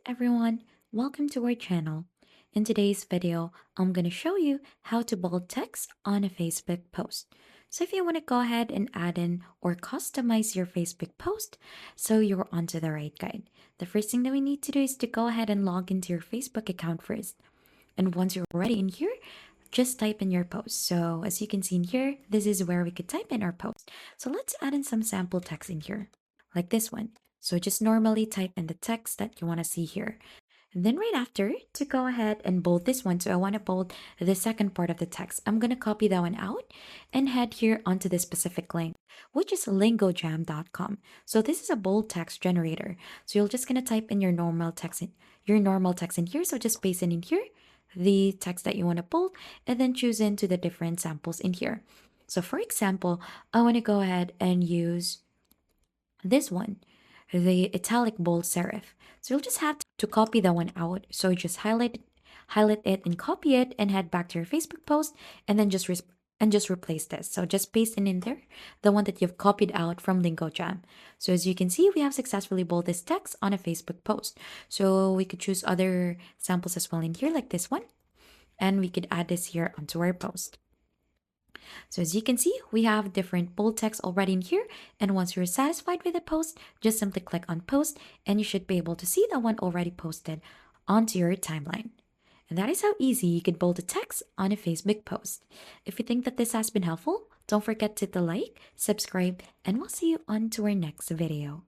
everyone, welcome to our channel. In today's video, I'm going to show you how to bold text on a Facebook post. So if you want to go ahead and add in or customize your Facebook post, so you're onto the right guide. The first thing that we need to do is to go ahead and log into your Facebook account first. And once you're ready in here, just type in your post. So as you can see in here, this is where we could type in our post. So let's add in some sample text in here, like this one. So just normally type in the text that you want to see here. And then right after, to go ahead and bold this one. So I want to bold the second part of the text. I'm going to copy that one out and head here onto this specific link, which is lingojam.com. So this is a bold text generator. So you're just going to type in your normal text in here. So just paste in here the text that you want to bold and then choose into the different samples in here. So for example, I want to go ahead and use this one, the italic bold serif. So you'll just have to copy that one out. So just highlight it and copy it and head back to your Facebook post and then just replace this. So just paste in there the one that you've copied out from LingoJam. So as you can see, we have successfully bold this text on a Facebook post. So we could choose other samples as well in here like this one. And we could add this here onto our post. So as you can see, we have different bold text already in here. And once you're satisfied with the post, just simply click on post and you should be able to see the one already posted onto your timeline. And that is how easy you could bold a text on a Facebook post. If you think that this has been helpful, don't forget to hit the like, subscribe, and we'll see you on to our next video.